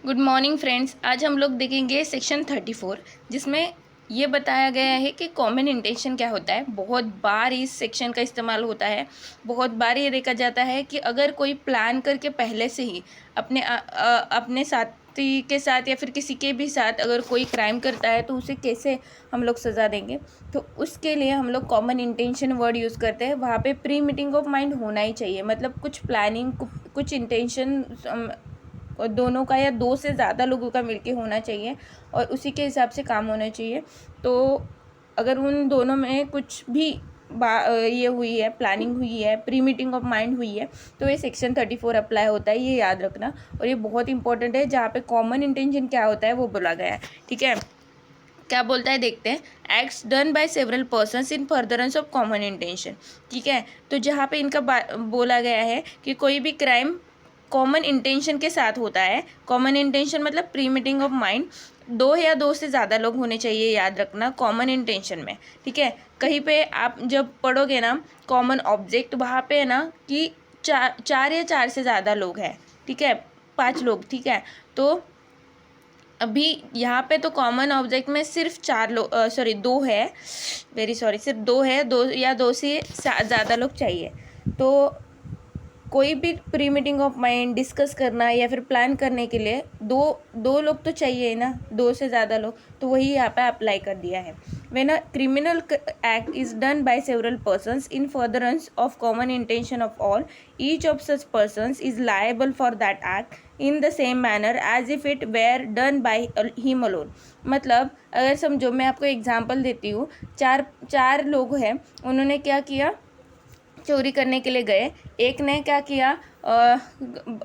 Good morning friends. आज हम लोग देखेंगे सेक्शन 34, जिसमें ये बताया गया है कि कॉमन इंटेंशन क्या होता है। बहुत बार इस सेक्शन का इस्तेमाल होता है। बहुत बार ये देखा जाता है कि अगर कोई प्लान करके पहले से ही अपने साथी के साथ या फिर किसी के भी साथ अगर कोई क्राइम करता है तो उसे कैसे हम लोग सज़ा देंगे। तो उसके लिए हम लोग कॉमन इंटेंशन वर्ड यूज़ करते हैं। वहाँ पे प्री मीटिंग ऑफ माइंड होना ही चाहिए, मतलब कुछ प्लानिंग, कुछ इंटेंशन और दोनों का या दो से ज़्यादा लोगों का मिलके होना चाहिए और उसी के हिसाब से काम होना चाहिए। तो अगर उन दोनों में कुछ भी ये हुई है, प्लानिंग हुई है, प्री मीटिंग ऑफ माइंड हुई है, तो ये सेक्शन 34 अप्लाई होता है। ये याद रखना, और ये बहुत इंपॉर्टेंट है। जहाँ पे कॉमन इंटेंशन क्या होता है वो बोला गया है। ठीक है, क्या बोलता है देखते हैं। Acts done by several persons in furtherance of common intention. ठीक है, तो जहाँ पे इनका बोला गया है कि कोई भी क्राइम कॉमन इंटेंशन के साथ होता है। कॉमन इंटेंशन मतलब प्री मीटिंग ऑफ माइंड, दो या दो से ज़्यादा लोग होने चाहिए, याद रखना कॉमन इंटेंशन में। ठीक है, कहीं पे आप जब पढ़ोगे ना कॉमन ऑब्जेक्ट, वहाँ पे है ना कि चार या चार से ज़्यादा लोग हैं। ठीक है, 5 लोग। ठीक है, तो अभी यहाँ पे तो कॉमन ऑब्जेक्ट में सिर्फ 4 लोग, सॉरी 2 है, वेरी सॉरी, सिर्फ 2 है। दो या दो से ज़्यादा लोग चाहिए। तो कोई भी pre meeting of mind discuss करना या फिर प्लान करने के लिए दो दो लोग तो चाहिए ना, दो से ज़्यादा लोग। तो वही यहाँ पे अप्लाई कर दिया है। When a criminal act is done by several persons in furtherance of common intention of all, each of such persons is liable for that act in the same manner as if it were done by him alone. मतलब अगर समझो, मैं आपको example देती हूँ। चार लोग हैं, उन्होंने क्या किया, चोरी करने के लिए गए। एक ने क्या किया,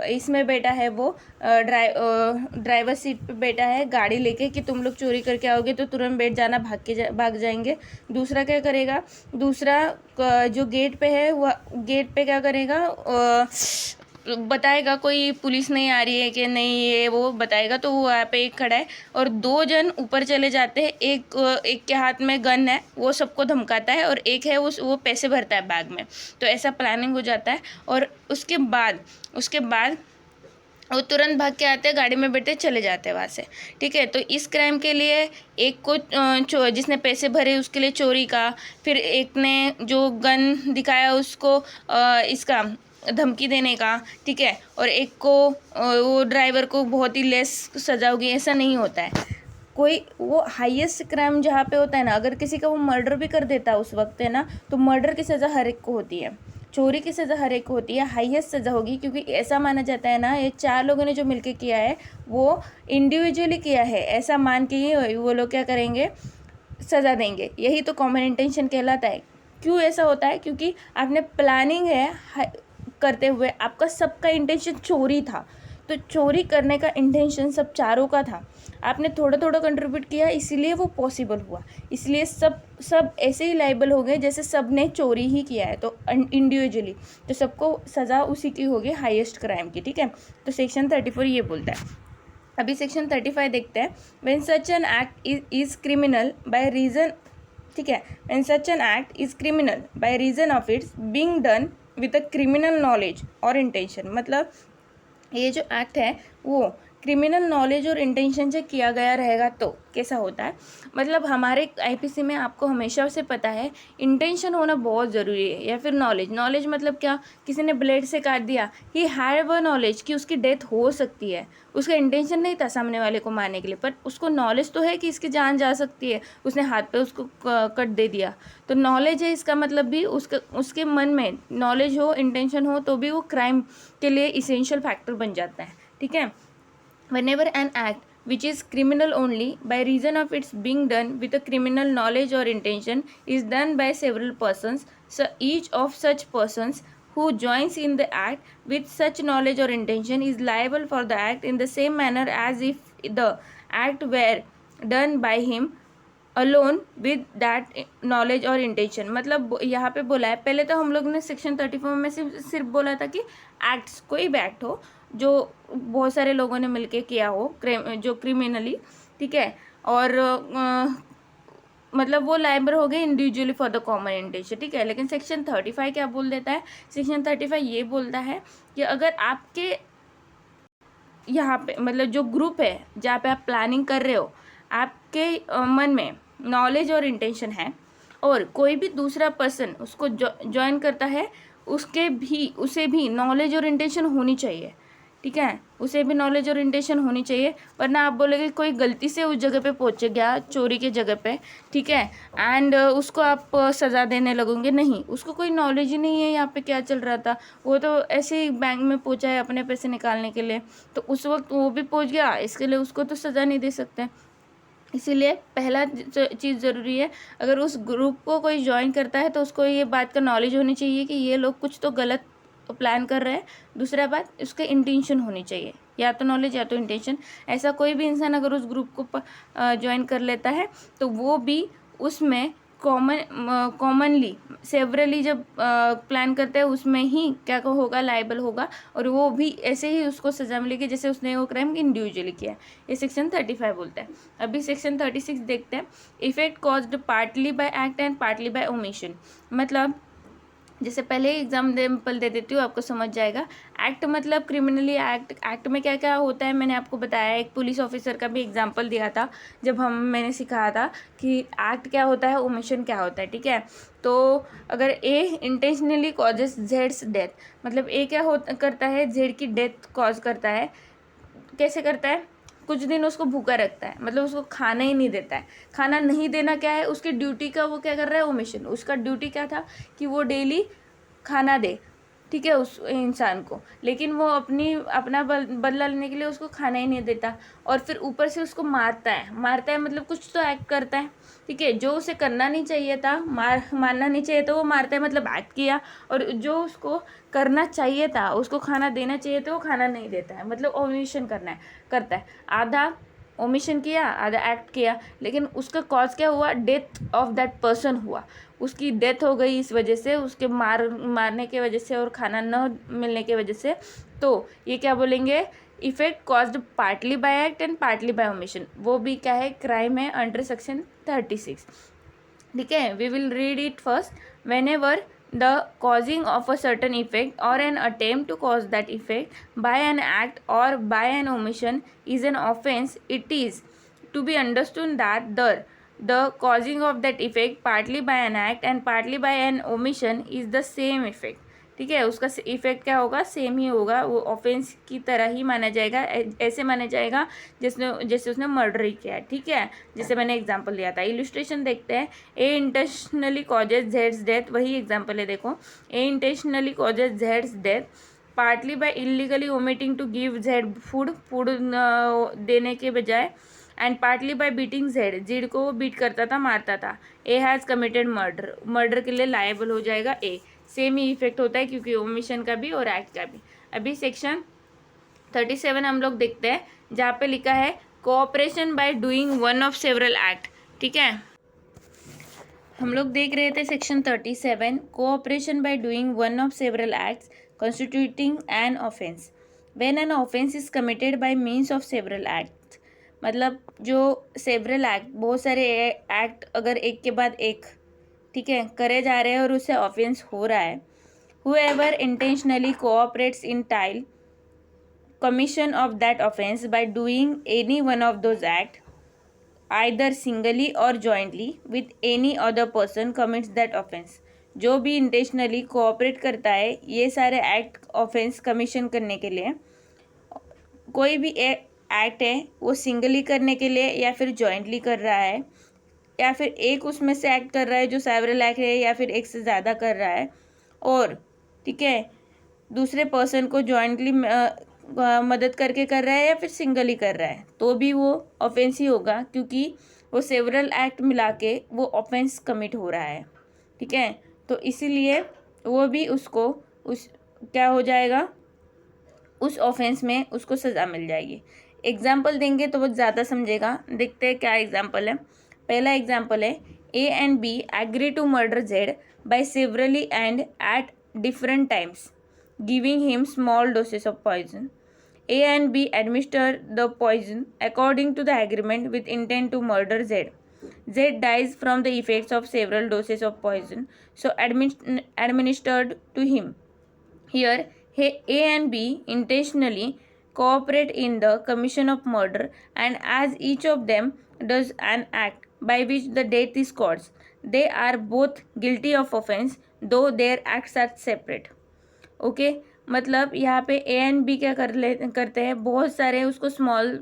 इसमें बैठा है वो, ड्राइवर सीट पे बैठा है गाड़ी लेके कि तुम लोग चोरी करके आओगे तो तुरंत बैठ जाना, भाग जाएंगे। दूसरा क्या करेगा, दूसरा जो गेट पे है वह गेट पे क्या करेगा, बताएगा कोई पुलिस नहीं आ रही है कि नहीं, ये वो बताएगा। तो वो वहाँ पे एक खड़ा है और 2 जन ऊपर चले जाते हैं। एक के हाथ में गन है, वो सबको धमकाता है, और एक है वो पैसे भरता है बैग में। तो ऐसा प्लानिंग हो जाता है। और उसके बाद वो तुरंत भाग के आते हैं, गाड़ी में बैठे चले जाते हैं वहाँ से। ठीक है, तो इस क्राइम के लिए एक को जिसने पैसे भरे उसके लिए चोरी का, फिर एक ने जो गन दिखाया उसको इसका धमकी देने का। ठीक है, और एक को वो ड्राइवर को बहुत ही लेस सजा होगी। ऐसा नहीं होता है। कोई वो हाईएस्ट क्राइम जहाँ पे होता है ना, अगर किसी का वो मर्डर भी कर देता है उस वक्त, है ना, तो मर्डर की सज़ा हर एक को होती है, चोरी की सज़ा हर एक को होती है। हाईएस्ट सज़ा होगी, क्योंकि ऐसा माना जाता है ना, ये 4 लोगों ने जो मिलके किया है वो इंडिविजुअली किया है, ऐसा मान के ही वो लोग क्या करेंगे, सज़ा देंगे। यही तो कॉमन इंटेंशन कहलाता है। क्यों ऐसा होता है, क्योंकि आपने प्लानिंग है करते हुए, आपका सबका इंटेंशन चोरी था। तो चोरी करने का इंटेंशन सब चारों का था। आपने थोड़ा थोड़ा कंट्रीब्यूट किया, इसीलिए वो पॉसिबल हुआ। इसलिए सब ऐसे ही लाइबल हो गए जैसे सब ने चोरी ही किया है, तो इंडिविजुअली तो सबको सज़ा उसी की होगी, हाईएस्ट क्राइम की। ठीक है, तो सेक्शन 34 ये बोलता है। अभी सेक्शन 35 देखते हैं। When such an act is criminal by reason, ठीक है, when such an act is criminal by reason of its being done with a criminal knowledge और इंटेंशन। मतलब ये जो एक्ट है वो क्रिमिनल नॉलेज और इंटेंशन से किया गया रहेगा तो कैसा होता है। मतलब हमारे आईपीसी में आपको हमेशा से पता है इंटेंशन होना बहुत ज़रूरी है, या फिर नॉलेज मतलब क्या, किसी ने ब्लेड से काट दिया, ही हैव वो नॉलेज कि उसकी डेथ हो सकती है। उसका इंटेंशन नहीं था सामने वाले को मारने के लिए, पर उसको नॉलेज तो है कि इसकी जान जा सकती है, उसने हाथ पे उसको कट दे दिया। तो नॉलेज है, इसका मतलब भी उसके मन में नॉलेज हो, इंटेंशन हो, तो भी वो क्राइम के लिए इसेंशियल फैक्टर बन जाता है। ठीक है, whenever an act which is criminal only by reason of its being done with a criminal knowledge or intention is done by several persons, so each of such persons who joins in the act with such knowledge or intention is liable for the act in the same manner as if the act were done by him alone with that knowledge और intention. मतलब यहाँ पे बोला है, पहले तो हम लोग ने सेक्शन 34 में सिर्फ बोला था कि एक्ट्स, कोई भी एक्ट हो जो बहुत सारे लोगों ने मिलके किया हो, जो क्रिमिनली, ठीक है, और मतलब वो लाइबल हो गए individually for the common intention. ठीक है, लेकिन सेक्शन 35 क्या बोल देता है, सेक्शन 35 ये बोलता है कि अगर आपके यहाँ पे मतलब जो ग्रुप है जहाँ पे आप प्लानिंग कर रहे हो, आपके मन में नॉलेज और इंटेंशन है, और कोई भी दूसरा पर्सन उसको ज्वाइन करता है, उसे भी नॉलेज और इंटेंशन होनी चाहिए, ठीक है, उसे भी नॉलेज और इंटेंशन होनी चाहिए। वरना आप बोलोगे कोई गलती से उस जगह पे पहुंच गया, चोरी के जगह पे, ठीक है, एंड उसको आप सज़ा देने लगोगे। नहीं, उसको कोई नॉलेज ही नहीं है यहाँ पे क्या चल रहा था, वो तो ऐसे ही बैंक में पहुंचा है अपने पैसे निकालने के लिए, तो उस वक्त वो भी पहुंच गया, इसके लिए उसको तो सज़ा नहीं दे सकते। इसीलिए पहला चीज़ ज़रूरी है, अगर उस ग्रुप को कोई ज्वाइन करता है तो उसको ये बात का नॉलेज होनी चाहिए कि ये लोग कुछ तो गलत प्लान कर रहे हैं। दूसरा बात, उसके इंटेंशन होनी चाहिए, या तो नॉलेज या तो इंटेंशन। ऐसा कोई भी इंसान अगर उस ग्रुप को ज्वाइन कर लेता है तो वो भी उसमें कॉमनली सेवरली जब प्लान करते हैं उसमें ही क्या होगा, लायबल होगा, और वो भी ऐसे ही उसको सजा मिलेगी जैसे उसने वो क्राइम इंडिविजुअली किया है। ये सेक्शन 35 बोलता है। अभी सेक्शन 36 देखते हैं। Effect caused partly bye act and partly bye omission. मतलब जैसे पहले एग्जाम्पल दे देती हूँ, आपको समझ जाएगा। एक्ट मतलब क्रिमिनली एक्ट में क्या क्या होता है मैंने आपको बताया। एक पुलिस ऑफिसर का भी एग्जाम्पल दिया था जब मैंने सिखाया था कि एक्ट क्या होता है, ओमिशन क्या होता है, ठीक है। तो अगर ए इंटेंशनली कॉजेस जेड्स डेथ, मतलब ए क्या करता है, जेड की डेथ कॉज करता है। कैसे करता है, कुछ दिन उसको भूखा रखता है, मतलब उसको खाना ही नहीं देता है। खाना नहीं देना क्या है, उसकी ड्यूटी का वो क्या कर रहा है, ओमिशन। उसका ड्यूटी क्या था कि वो डेली खाना दे, ठीक है, उस इंसान को, लेकिन वो अपना बदला लेने के लिए उसको खाना ही नहीं देता, और फिर ऊपर से उसको मारता है मतलब कुछ तो एक्ट करता है, ठीक है। जो उसे करना नहीं चाहिए था, मारना नहीं चाहिए था, वो मारता है मतलब एक्ट किया। और जो उसको करना चाहिए था, उसको खाना देना चाहिए था, वो खाना नहीं देता है, मतलब ओमिशन करता है। आधा ओमिशन किया, आधा एक्ट किया, लेकिन उसका कॉज क्या हुआ, डेथ ऑफ दैट पर्सन हुआ। उसकी डेथ हो गई इस वजह से, उसके मारने के वजह से और खाना न मिलने के वजह से। तो ये क्या बोलेंगे, effect caused partly bye act and partly bye omission. वो भी क्या है, क्राइम है अंडर सेक्शन 36, ठीक है। We will read it first. Whenever the causing of a certain effect or an attempt to cause that effect by an act or by an omission is an offense, it is to be understood that the causing of that effect partly by an act and partly by an omission is the same effect, ठीक है। उसका effect क्या होगा, same ही होगा, वो offence की तरह ही माना जाएगा। ऐसे माना जाएगा जैसे उसने मर्डर ही किया है, ठीक है, जैसे मैंने एग्जांपल दिया था। इलस्ट्रेशन देखते हैं। ए इंटेंशनली कॉजेज जेड्स डेथ, वही एग्जांपल है, देखो। ए इंटेंशनली कॉजेज जेड्स death partly by illegally omitting to give Z food देने के बजाय, and partly by beating Z को वो बीट करता था, मारता था। ए हैज़ कमिटेड मर्डर के लिए लायबल हो जाएगा ए। सेम ही इफेक्ट होता है क्योंकि ओमिशन का भी और एक्ट का भी। अभी सेक्शन 37 हम लोग देखते हैं, जहाँ पे लिखा है cooperation by doing one of several act, ठीक है। हम लोग देख रहे थे section 37, cooperation by doing one of several acts constituting an offence when an offence is committed by means of several act. मतलब जो सेवरल एक्ट, बहुत सारे एक्ट अगर एक के बाद एक, ठीक है, करे जा रहे हैं और उससे ऑफेंस हो रहा है, whoever intentionally cooperates in tile commission of that offense by doing any one of those acts either singly or jointly with any other person commits that offense। जो भी इंटेंशनली कोऑपरेट करता है ये सारे एक्ट ऑफेंस कमीशन करने के लिए, कोई भी एक्ट है वो सिंगली करने के लिए या फिर जॉइंटली कर रहा है, या फिर एक उसमें से एक्ट कर रहा है जो सेवरल एक्ट है, या फिर एक से ज़्यादा कर रहा है, और ठीक है दूसरे पर्सन को जॉइंटली मदद करके कर रहा है या फिर सिंगली कर रहा है, तो भी वो ऑफेंस ही होगा, क्योंकि वो सेवरल एक्ट मिला के वो ऑफेंस कमिट हो रहा है, ठीक है। तो इसीलिए वो भी उसको क्या हो जाएगा, उस ऑफेंस में उसको सज़ा मिल जाएगी। एग्जाम्पल देंगे तो बहुत ज़्यादा समझेगा। देखते हैं क्या एग्जाम्पल है। पहला एग्जाम्पल है, A and B agree to murder Z by severally and at different times giving him small doses of poison. A and B administer the poison according to the agreement with intent to murder Z. Z dies from the effects of several doses of poison so administered to him. Here, A and B intentionally cooperate in the commission of murder, and as each of them does an act by which the death is caused, they are both guilty of offense, though their acts are separate. Okay मतलब यहाँ पे ए and B क्या करते हैं, बहुत सारे उसको small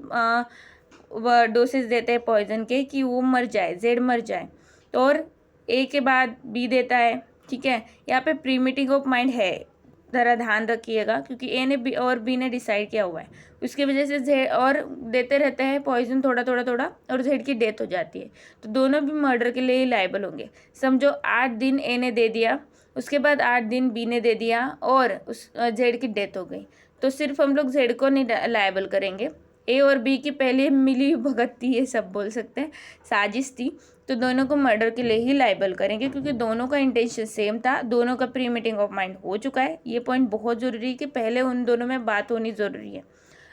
doses देते हैं पॉइजन के कि वो मर जाए, जेड मर जाए, तो और ए के बाद बी देता है, ठीक है। यहाँ पे प्रीमीटिंग ऑफ माइंड है, ज़रा ध्यान रखिएगा, क्योंकि ए ने बी और बी ने डिसाइड किया हुआ है, उसकी वजह से जेड और देते रहते हैं पॉइजन थोड़ा थोड़ा थोड़ा, और जेड की डेथ हो जाती है, तो दोनों भी मर्डर के लिए ही लायबल होंगे। समझो 8 दिन ए ने दे दिया, उसके बाद 8 दिन बी ने दे दिया, और उस जेड की डेथ हो गई, तो सिर्फ हम लोग जेड को नहीं लायबल करेंगे, ए और बी की पहले मिली भगत थी, ये सब बोल सकते हैं, साजिश थी, तो दोनों को मर्डर के लिए ही लायबल करेंगे, क्योंकि दोनों का इंटेंशन सेम था, दोनों का प्री मीटिंग ऑफ माइंड हो चुका है। ये पॉइंट बहुत ज़रूरी है कि पहले उन दोनों में बात होनी ज़रूरी है।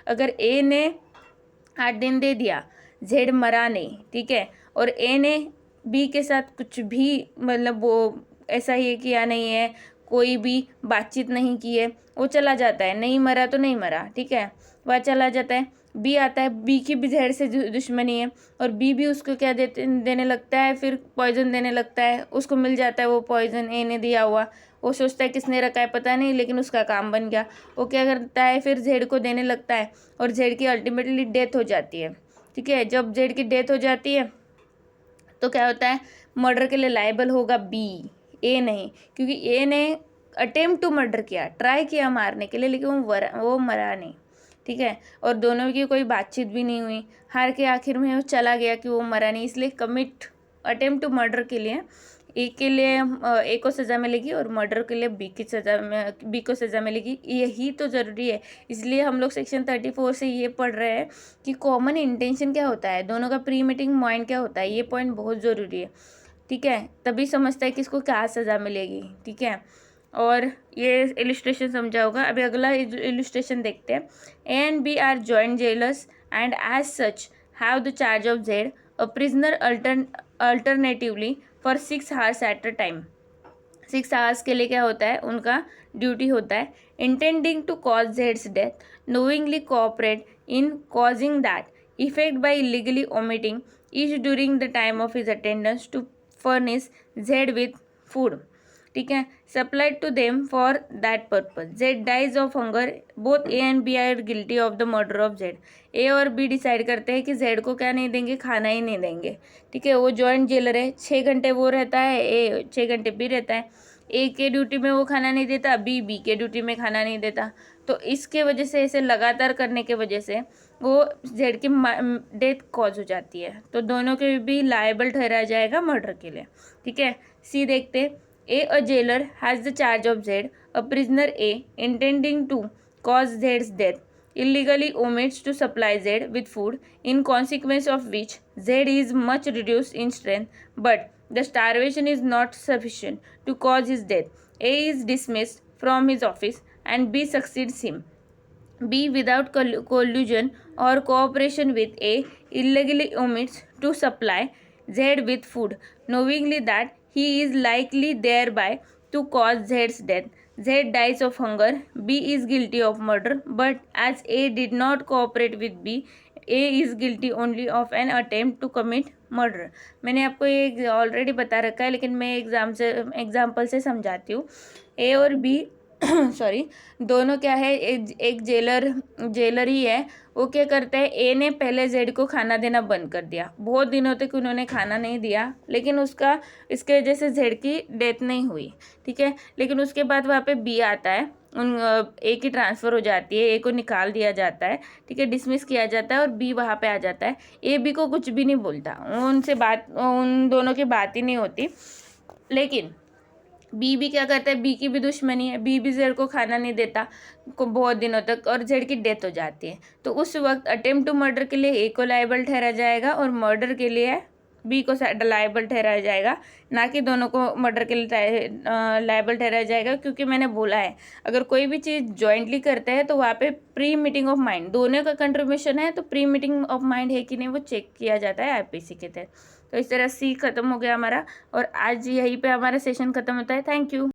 अगर ए ने 8 दिन दे दिया, जेड मरा नहीं, ठीक है, और ए ने बी के साथ कुछ भी मतलब वो ऐसा ही किया नहीं है, कोई भी बातचीत नहीं की है, वो चला जाता है, नहीं मरा तो नहीं मरा, ठीक है, वह चला जाता है। बी आता है, बी की भी जेड से दुश्मनी है, और बी भी उसको क्या देने लगता है, फिर पॉइजन देने लगता है, उसको मिल जाता है वो पॉइजन ए ने दिया हुआ, वो सोचता है किसने रखा है पता नहीं, लेकिन उसका काम बन गया। वो क्या करता है, फिर जेड को देने लगता है, और जेड की अल्टीमेटली डेथ हो जाती है, ठीक है। जब जेड की डेथ हो जाती है तो क्या होता है, मर्डर के लिए लायबल होगा बी, ए नहीं, क्योंकि ए ने अटेम्प्ट टू मर्डर किया, ट्राई किया मारने के लिए, लेकिन वो मरा नहीं, ठीक है, और दोनों की कोई बातचीत भी नहीं हुई, हार के आखिर में वो चला गया कि वो मरा नहीं, इसलिए कमिट अटेम्प्ट टू मर्डर के लिए ए के लिए ए को सज़ा मिलेगी, और मर्डर के लिए बी को सज़ा मिलेगी, यही तो ज़रूरी है। इसलिए हम लोग सेक्शन 34 से ये पढ़ रहे हैं कि कॉमन इंटेंशन क्या होता है, दोनों का प्री मीटिंग माइंड क्या होता है, ये पॉइंट बहुत ज़रूरी है, ठीक है, तभी समझता है कि इसको क्या सज़ा मिलेगी, ठीक है। और ये इलिस्ट्रेशन समझा होगा। अभी अगला इलिस्ट्रेशन देखते हैं। A and B are joint jailers and as such have the charge of Z, a prisoner alternatively for 6 hours at a time. 6 hours के लिए क्या होता है, उनका ड्यूटी होता है। इंटेंडिंग टू कॉज जेड्स death, knowingly cooperate in causing that effect by illegally omitting each during the time of his attendance to furnish Z with food, ठीक है, supplied to them for that purpose. Z dies of hunger, both A and B are guilty of the murder of Z. A और B decide करते हैं कि Z को क्या नहीं देंगे, खाना ही नहीं देंगे, ठीक है। वो जॉइंट जेलर है, 6 घंटे वो रहता है, ए 6 घंटे बी रहता है। ए के ड्यूटी में वो खाना नहीं देता, बी के ड्यूटी में खाना नहीं देता, तो इसके वजह से ऐसे लगातार करने के वजह से वो जेड की डेथ कॉज हो जाती है, तो दोनों के भी लायबल ठहराया जाएगा मर्डर के लिए, ठीक है। सी देखते, a jailer has the charge of Z, a prisoner A intending to cause Z's death illegally omits to supply Z with food, in consequence of which Z is much reduced in strength, but the starvation is not sufficient to cause his death. A is dismissed from his office and B succeeds him. B, without collusion or cooperation with A, illegally omits to supply Z with food, knowingly that he is likely thereby to cause Z's death. Z dies of hunger. B is guilty of murder, but as A did not cooperate with B, A is guilty only of an attempt to commit murder. मैंने आपको ये already बता रखा है, लेकिन मैं example से समझाती हूँ। ए और बी सॉरी, दोनों क्या है, एक जेलर ही है। वो क्या करता है, ए ने पहले जेड को खाना देना बंद कर दिया, बहुत दिनों तक उन्होंने खाना नहीं दिया, लेकिन इसके वजह से जेड की डेथ नहीं हुई, ठीक है। लेकिन उसके बाद वहाँ पे बी आता है, ए की ट्रांसफ़र हो जाती है, ए को निकाल दिया जाता है, ठीक है, डिसमिस किया जाता है, और बी वहाँ पे आ जाता है। ए बी को कुछ भी नहीं बोलता, उन दोनों की बात ही नहीं होती, लेकिन बी भी क्या करता है, बी की भी दुश्मनी है, बी भी जेड को खाना नहीं देता बहुत दिनों तक, और जेड की डेथ हो जाती है। तो उस वक्त अटेम्प्ट टू मर्डर के लिए ए को लायबल ठहराया जाएगा, और मर्डर के लिए बी को लायबल ठहराया जाएगा, ना कि दोनों को मर्डर के लिए लायबल ठहराया जाएगा। क्योंकि मैंने बोला है, अगर कोई भी चीज़ जॉइंटली करते हैं तो वहाँ पे प्री मीटिंग ऑफ माइंड दोनों का कंट्रीब्यूशन है, तो प्री मीटिंग ऑफ माइंड है कि नहीं वो चेक किया जाता है आईपीसी के तहत। तो इस तरह सी खत्म हो गया हमारा, और आज यहीं पे हमारा सेशन खत्म होता है। Thank you.